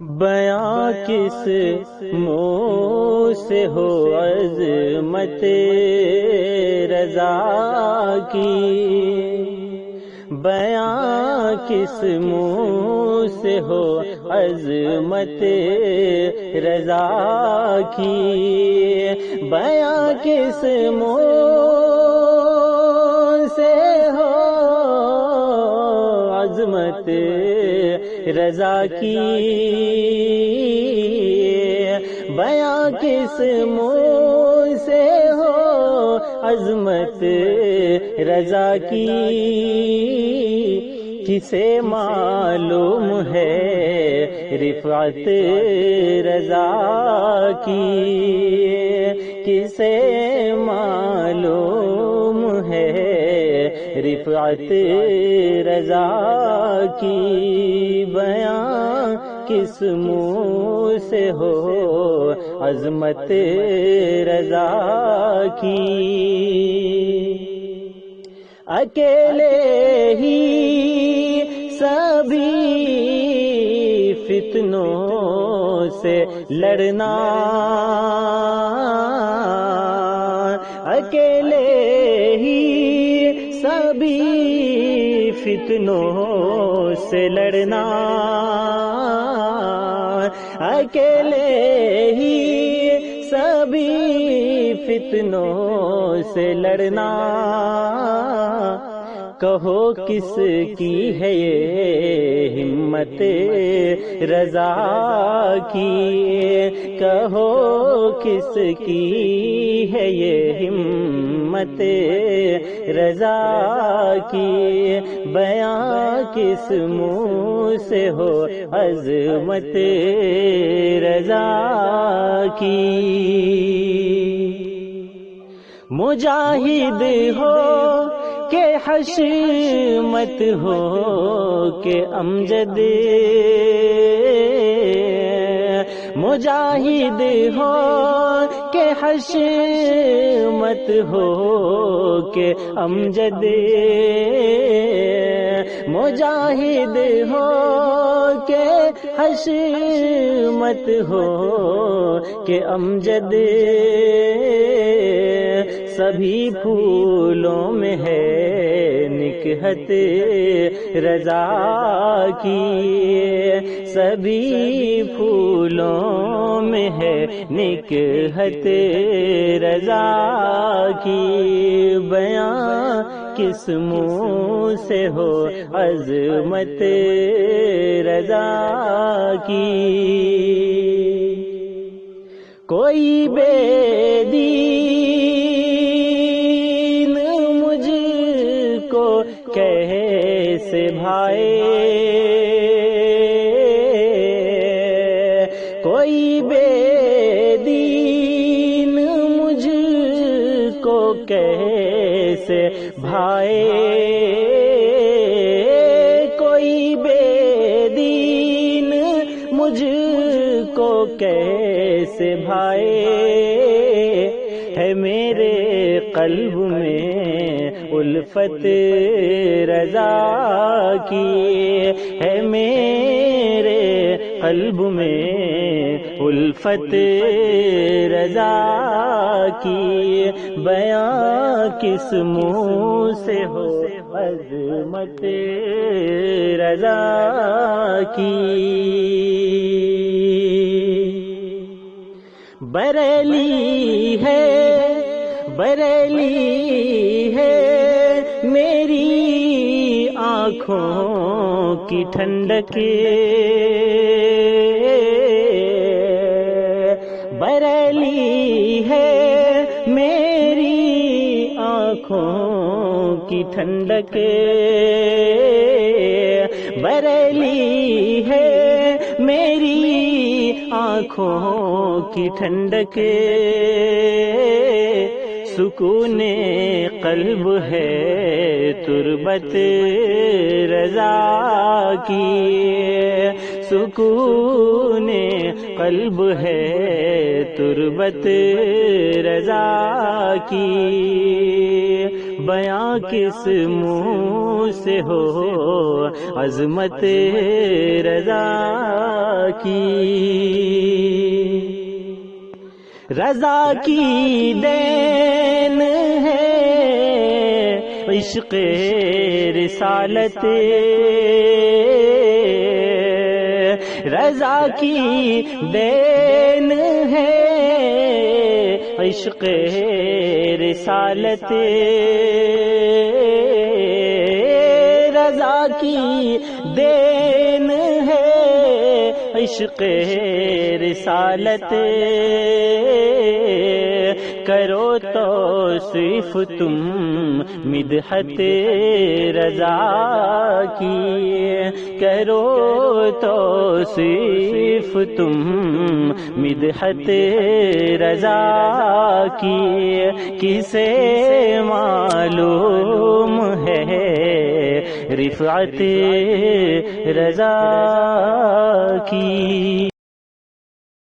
بیاں کس منہ سے ہو عظمت رضا کی، بیاں کس منہ سے ہو عظمت رضا کی، بیاں کس منہ سے ہو عظمت رضا کی، بیاں کس منہ سے ہو عظمت رضا کی، کسے معلوم ہے رفعت رضا کی، کسے معلوم ہے رفعت رضا کی، بیاں کس منہ سے ہو عظمت رضا کی، اکیلے ہی سبھی فتنوں سے لڑنا، اکیلے ہی سبھی فتنوں سے لڑنا، اکیلے ہی سبھی فتنوں سے لڑنا، کہو کس کی ہے یہ ہمت رضا کی، کہو کس کی ہے یہ ہمت رضا کی، بیاں کس منہ سے ہو عظمت رضا کی، مجاہد ہو کہ حشمت ہو کہ امجد، مجاہد ہو کہ حشمت ہو کہ امجد، مجاہد ہو کہ حشمت ہو کہ امجد، سبھی پھولوں میں ہے نکہت رضا کی، سبھی پھولوں میں ہے نکہت رضا کی، بیاں کس منہ سے ہو عظمت رضا کی، کوئی بے دین مجھ کو کیسے بھائے، کوئی بے دین مجھ کو کیسے بھائے، کوئی بے دین مجھ کو کیسے بھائے، ہے میرے قلب میں الفت رضا کی، ہے میرے قلب میں الفت رضا کی، بیاں کس منہ سے ہو عظمت رضا کی، بریلی ہے بریلی ہے میری آنکھوں کی ٹھنڈک، بریلی ہے میری آنکھوں کی ٹھنڈک، بریلی ہے میری آنکھوں کی ٹھنڈک، سکون قلب ہے تربت رضا کی، سکون قلب ہے تربت رضا کی، بیاں کس منہ سے ہو عظمت رضا کی، رضا کی دین ہے عشق رسالت، رضا کی دین ہے عشق رسالت، رضا کی دین ہے عشق رسالت، کرو توصیف تم مدحت رضا کی، کرو توصیف تم مدحت رضا کی، کسے معلوم ہے رفعت رضا کی۔